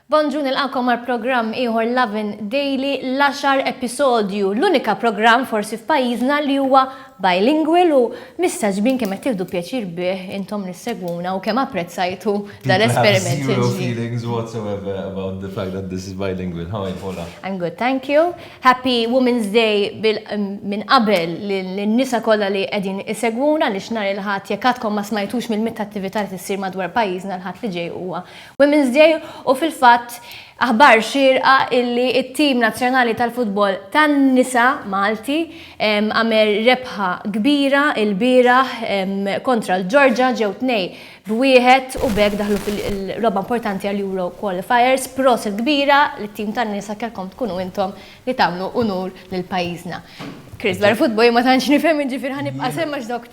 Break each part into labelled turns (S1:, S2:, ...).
S1: Bonġu nilqakom għal programm ieħor Lovin Daily l-10 episodju, l-unika programm forsi f'pajjiżna li huwa bilingual u mistaġbin kemm qed tieħdu pjaċir bih intom nisseguna u kemm apprezzajtu dal-esperiment.
S2: Zero feelings whatsoever about the fact that this is bilingual. How are you, Paula?
S1: I'm good, thank you. Happy Women's Day minn qabel lin-nisa kollha li qegħdin iseguna li xnar il-ħadd jekk għadkom ma smajtux mill-mitt attività li tissir madwar pajjiżna l-ħadd li ġej huwa Women's Day u fil-fatt aħbar xirqa illi it-tim nazzjonali tal-futbol tan-nisa Malti għamel rebħa kbira il-bieraħ kontra l-Ġorġa ġew 2-1 u bekk daħlu fil-roba importanti għal-Euro Qualifiers. Proset kbira li-tim tan-nisa kellkom tkunu intom li tagħmlu unur lil pajjiżna. Chris, dwar futbol ma tantx nifhem ġifier ħanibqa' semma x'dok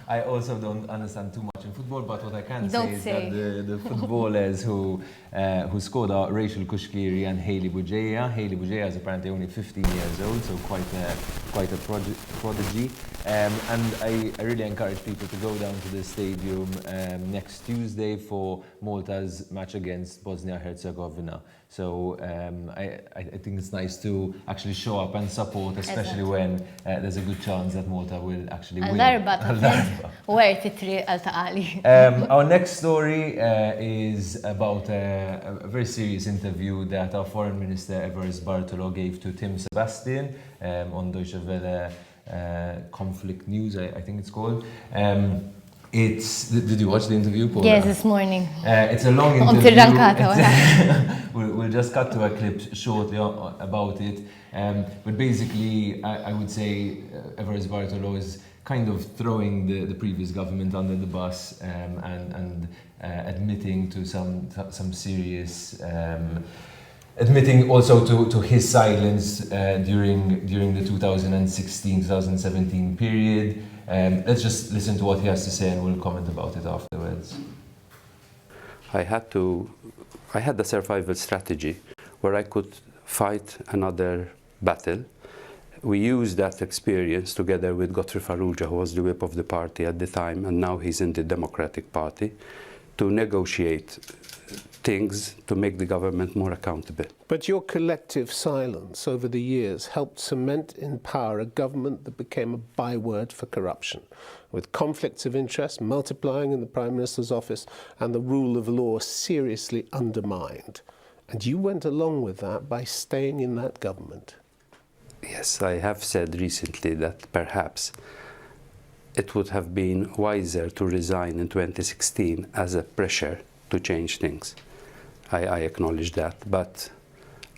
S2: I also don't understand too much in football, but what I can say is that the footballers who scored are Rachel Kushkiri and Hailey Bugeja. Hailey Bugeja is apparently only 15 years old, so quite a prodigy. And I really encourage people to go down to the stadium next Tuesday for Malta's match against Bosnia-Herzegovina. So I think it's nice to actually show up and support, especially when there's a good chance that Malta will actually win.
S1: Where titri għal-taqali.
S2: Our next story is about a very serious interview that our Foreign Minister Evarist Bartolo gave to Tim Sebastian on Deutsche Welle Conflict News, I think it's called. Did you watch the interview, Paula?
S1: Yes, this morning.
S2: It's a long interview. We'll just cut to a clip shortly about it. But basically, I would say Evarist Bartolo is kind of throwing the previous government under the bus and admitting to some serious, admitting also to his silence during the 2016-2017 period. Let's just listen to what he has to say and we'll comment about it afterwards.
S3: I had a survival strategy where I could fight another battle. We used that experience together with Godfrey Farrugia, who was the whip of the party at the time, and now he's in the Democratic Party, to negotiate things to make the government more accountable.
S4: But your collective silence over the years helped cement in power a government that became a byword for corruption, with conflicts of interest multiplying in the Prime Minister's office and the rule of law seriously undermined. And you went along with that by staying in that government.
S3: Yes, I have said recently that perhaps it would have been wiser to resign in 2016 as a pressure to change things. I acknowledge that, but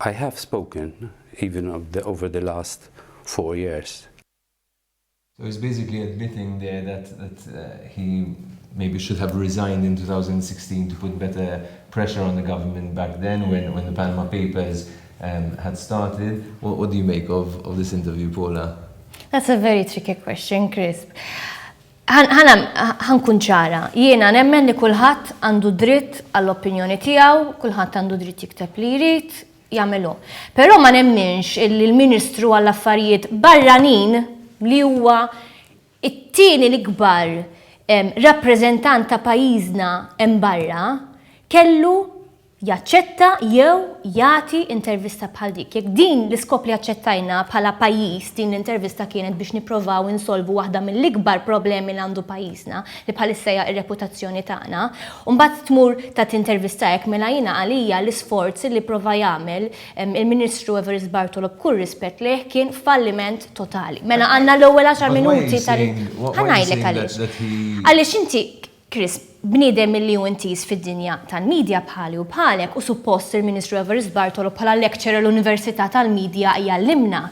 S3: I have spoken even over the last 4 years.
S2: So he's basically admitting there that he maybe should have resigned in 2016 to put better pressure on the government back then when the Panama Papers had started. What do you make of this interview, Paula?
S1: That's a very tricky question, Chris. ħankun ċara, jiena nemmen li kulħadd għandu dritt għall-opinjoni tiegħu, kulħadd għandu dritt jikteb li jrid jagħmelu. Però ma nemminx li l-Ministru għall-Affarijiet Barranin li huwa it-tieni l-ikbar rappreżentant ta' pajjiżna hemm barra kellu jaċċetta jew jagħti intervista bħal dik. Jekk din l-iskop li aċċettajna bħala pajjiż din l-intervista kienet biex nipprovaw insolvu waħda mill-ikbar problemi li għandu pajjiżna li bħalissa hija r-reputazzjoni tagħna, u mbagħad tmur tat intervista hekk mela jiena għalija l-isforz li prova jagħmel il-Ministru Evarist Bartolo b'kull rispett leh kien falliment totali. Mela għandna l-ewwel 10 minuti ħanajdlek għaliex inti Chris, bniedem milli intis fid-dinja tal-medja bħali u bħalek u suppost il-Ministru Evarist Bartolo bħala lecturer l-Università tal-Medja jgħallimna.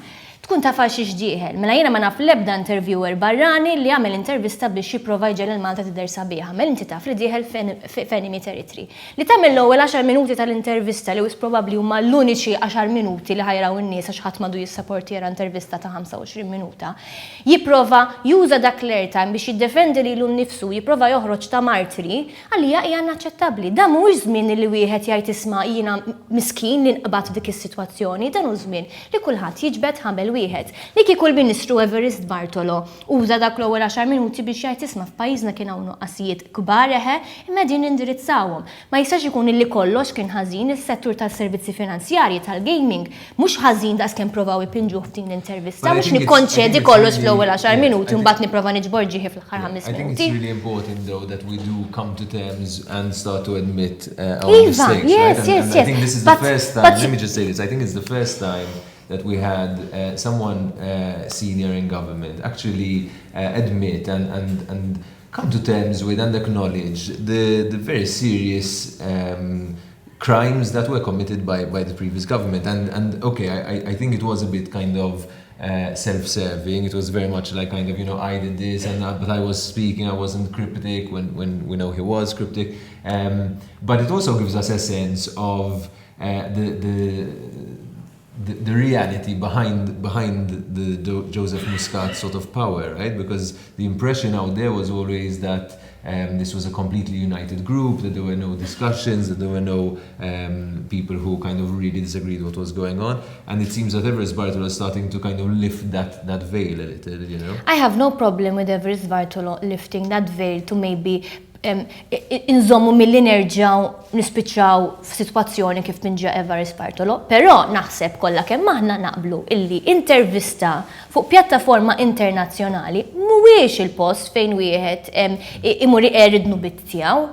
S1: Tkun taf għal xi xdieħel. Mela jiena ma naf l-ebda interviewer barrani li għamel intervista biex jipprova jġel il-Malta tidher sabiħa. Mela inti taf li dieħel f'enemy territory. Li tagħmel l-ewwel 10 minuti tal-intervista li wis probabbli huma l-uniċi 10 minuti li ħajraw in-nies għax ħadd m'għadu jissapportira intervista ta' 25 minuta. Jipprova juża dak l-airtime biex jiddefendi lilu nnifsu, jipprova joħroġ ta' martri, għalija hija inaċċettabbli. Dan mhuwiex żmien li wieħed jgħid isma' jiena miskin li nqbad dik is-sitwazzjoni, dan hu żmien li kulħadd jiġbed ħabel wieħed. Li kieku l-Ministru Evarist Bartolo uża dak l-ewwel 10 minuti biex jgħid isma' f'pajjiżna kien hawn nuqqasijiet kbar imma din indirizzawhom. Ma jistax ikun illi kollox kien ħażin is-settur tas-servizzi finanzjarji tal-gaming mhux ħażin daqskemm provaw ipinġuh f'din l-intervista mhux nikkonċedi kollox fl-ewwel 10 minuti u mbagħad nipprova niġborġi fl-aħħar 5 minuti.
S2: I think it's really important though that we do come to terms and start to admit our mistakes.
S1: Yes,
S2: right?
S1: yes,
S2: I think this is the first time, let me just say this, I think it's the first time that we had someone senior in government actually admit and come to terms with and acknowledge the very serious crimes that were committed by the previous government. And okay, I think it was a bit kind of self-serving. It was very much like kind of, I did this but I was speaking, I wasn't cryptic when we know he was cryptic. But it also gives us a sense of the reality behind the Joseph Muscat sort of power, right? Because the impression out there was always that this was a completely united group, that there were no discussions, that there were no people who kind of really disagreed what was going on. And it seems that Evarist Bartolo is starting to kind of lift that veil a little, I
S1: have no problem with Evarist Bartolo lifting that veil to maybe inżommu milli nerġaw nispiċċaw f'sitwazzjoni kif minġa Evarist Bartolo, però naħseb kollha kemm aħna naqblu illi intervista fuq pjattaforma internazzjonali mhuwiex il-post fejn wieħed imur iqeridnu bit tiegħu.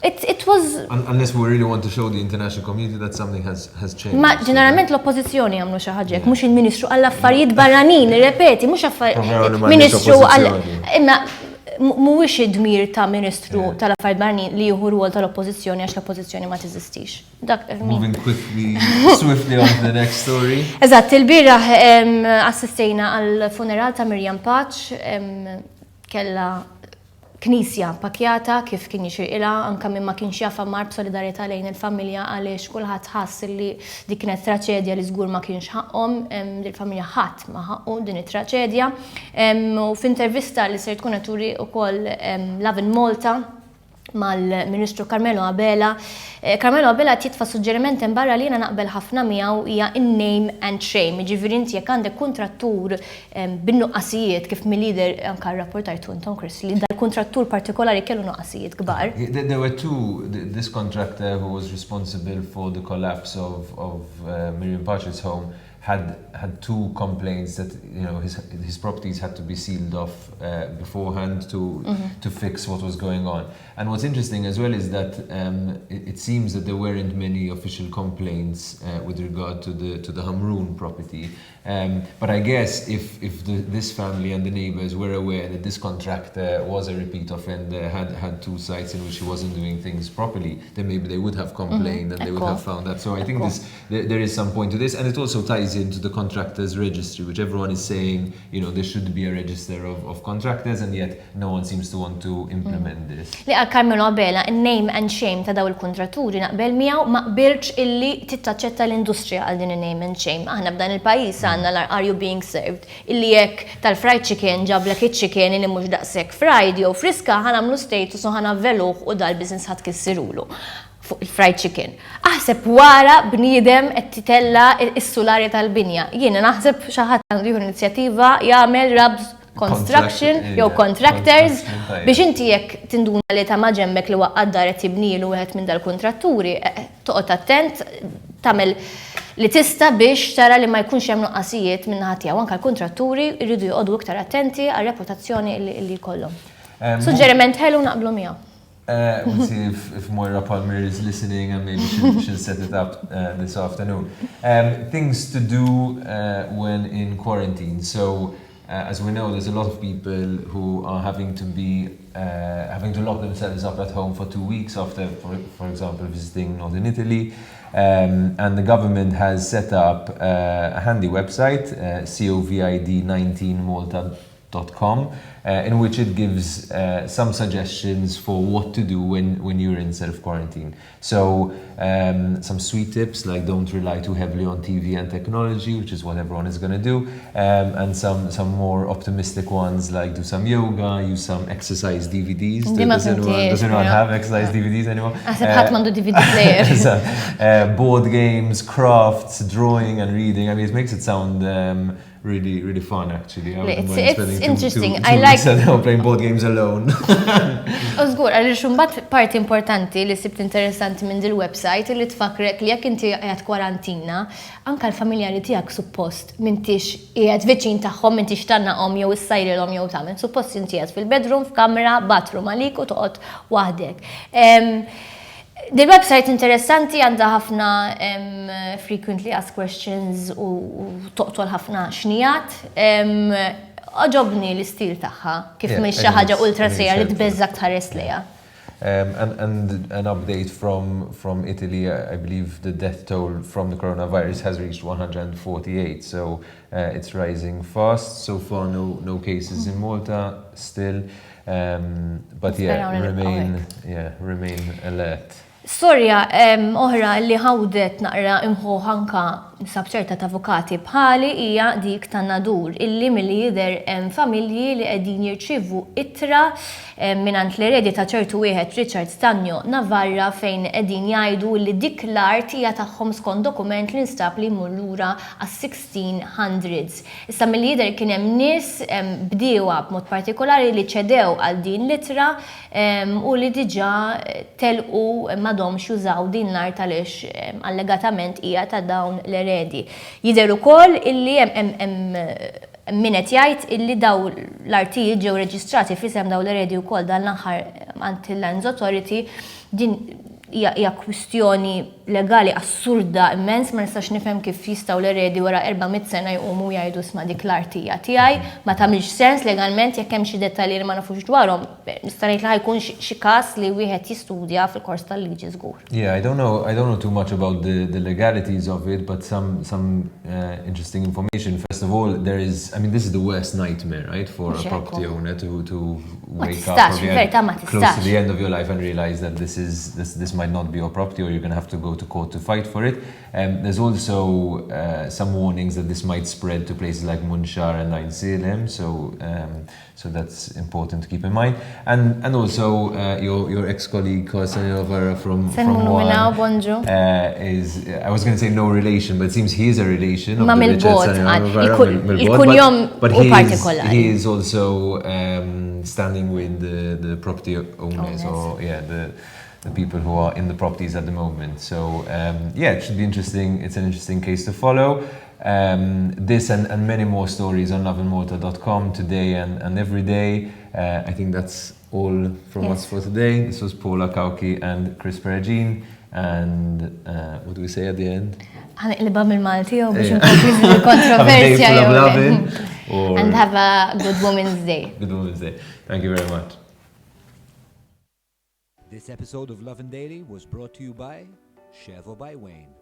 S1: It was...
S2: Unless we really want to show the international community that something has changed.
S1: Ma ġeneralment l-oppożizzjoni għamlu xi ħaġa, mhux il-Ministru għall-affarijiet barranin, irrepeti, mhux affarijiet Ministru imma mhuwiex id-dmir ta' Ministru tal-Affarijiet Barranin li jieħu rwol tal-Oppożizzjoni għax l-Oppożizzjoni ma teżistix.
S2: Moving swiftly on to the next story.
S1: Eżatt, il-bieraħ assistejna għall-funeral ta' Miriam Pace, kellha knisja pakjata kif kien jixirqilha anke minn ma kienx jaf mar b'solidarjetà lejn il-familja għaliex kulħadd ħass li dik kienet traċedja li żgur ma kienx ħaqhom, il-familja ħadd ma ħaqqu din it-traċedja. U f'intervista li se tkun qed turi wkoll Lovin Malta mal-Ministru Carmelo Abela. Carmelo Abela titfa' suġġeriment barra li jiena naqbel ħafna miegħu hija in-name and shame. Jiġifieri inti jekk għandek kuntrattur bin-nuqqasijiet kif mill-lider anke rrapportajtu intom Chris li dal-kuntrattur partikolari kellu nuqqasijiet kbar.
S2: There were two. This contractor who was responsible for the collapse of Miriam Pace's home had two complaints that his properties had to be sealed off beforehand to fix what was going on. And what's interesting as well is that it seems that there weren't many official complaints with regard to the Hamroon property. But I guess if this family and the neighbors were aware that this contractor was a repeat offender, had two sites in which he wasn't doing things properly, then maybe they would have complained and they would have found that. So I think there is some point to this, and it also ties into the contractors registry, which everyone is saying, there should be a register of contractors, and yet no one seems to want to implement this.
S1: Li għal Carmelo Abela, name and shame ta' daw il-kontratturi naqbel miegħu ma qbilx illi tittaċċetta l-industrija għal din name and shame. Aħna f'dan il-pajjiż għandna l-Are You Being Served illi jekk tal-fried chicken ġablek iċ-chicken li mhux daqshekk fried jew friska ħanamlu status u ħanavveluh u dal-business ħadd kissirulu fuq il-fried chicken. Aħseb wara bniedem qed titella s-sularja tal-binja. Jiena naħseb xi ħadd għandu jieħu inizjattiva jagħmel Rabs Construction jew contractors biex inti jekk tinduna li ta' ma' ġembek li waqqad dar qed tibnielu wieħed minn dal-kontratturi toqgħod attent tagħmel li tista' biex tara li ma jkunx hemm nuqqasijiet minn naħa tiegħu anke l-kontratturi jridu joqogħdu iktar attenti għar-reputazzjoni li jkollhom. Suġġeriment ħelu naqblu miegħu.
S2: We'll see if Moira Palmer is listening and maybe she'll set it up this afternoon. Things to do when in quarantine. So, as we know, there's a lot of people who are having to lock themselves up at home for 2 weeks after, for example, visiting Northern Italy. And the government has set up a handy website, covid19malta.com, in which it gives some suggestions for what to do when you're in self-quarantine. So some sweet tips like don't rely too heavily on TV and technology, which is what everyone is going to do, and some more optimistic ones like do some yoga, use some exercise DVDs. Does anyone have exercise DVDs anymore?
S1: DVD player.
S2: Board games, crafts, drawing and reading. I mean, it makes it sound really fun actually. I
S1: It's-
S2: wouldn't mind
S1: it's
S2: spending
S1: interesting.
S2: two
S1: I
S2: weeks
S1: like-
S2: at home playing board games alone.
S1: Użgur, għalli xumbat parti importanti li sibt interessanti minn dil-website li tfakrek li jekk inti għed kwarantina, anka l-familjari tijak suppost mintix jgħed veċin taħħom mintix tannaqom jew s-sajrilom jew tamen. Suppost inti jgħed fil-bedroom, f'kamra, bathroom għalik u toqgħod waħdek. Dil-website interessanti għandha ħafna frequently asked questions u toqtol ħafna xnijat. Oġobni l-istil tagħha kif
S2: Yeah,
S1: mhix xi ħaġa
S2: it is-
S1: ultra
S2: it is
S1: sejja li
S2: helpful.
S1: tbeżżak tħares lejha.
S2: And an update from Italy, I believe the death toll from the coronavirus has reached 148, so it's rising fast. So far, no cases in Malta still, but remain alert.
S1: Storja oħra li ħawdet naqra imħu ħanka sabċerta ta' avukati bħali hija dik ta' NADUR illi milli jidher hemm familji li qegħdin jirċievu ittra minant l-eredi ta' ċertu wieħed Richard Stagno Navarra fejn qegħdin jgħidu li dik l-art hija tagħhom skont dokument li nstab li jmur lura għas-1600s. Issa milli jidher kien hemm nies bdiewa b'mod partikolari li ċedew għal din l-ittra u li diġà telqu m'għadhomx jużaw din l-art għaliex allegatament hija ta' dawn l-eredi. Jidher ukoll illi hemm minnet jgħid illi daw l-artijiet ġew reġistrati f'isem daw l-eredi wkoll dan l-aħħar Anti-Lands Authority din hija kwistjoni legali assurda immens, ma nistax nifhem kif jistgħu l-eredi wara 400 sena jqumu jgħidu sma' dik l-artija tiegħi, ma tagħmilx sens legalment jekk hemm xi dettalji li ma nafux dwarhom. Nista' ngħid li ħajkun xi każ li wieħed jistudja fil-kors tal-liġi żgur.
S2: Yeah, I don't know too much about the legalities of it, but some interesting information. First of all, this is the worst nightmare, right, for a property owner to wake up close to the end of your life and realize that this might not be your property or you're going to have to go to court to fight for it. There's also some warnings that this might spread to places like Munshar and Ain Silem, so that's important to keep in mind. And also your ex-colleague Carson Navarra from Juan is, I was going to say no relation, but it seems he is a relation of the Richard Navarra, but he is also standing with the property owners or the people who are in the properties at the moment. So it should be interesting. It's an interesting case to follow. This and many more stories on lovinmalta.com today and every day. I think that's all from us for today. This was Paula Kauki and Chris Peragine. And what do we say at the end?
S1: Ħanqlibha mill-Malti jew biex inkompli l-kontroversja jew. And have a good Women's Day.
S2: Good Women's Day. Thank you very much.
S5: This episode of Lovin Daily was brought to you by Chevo by Wayne.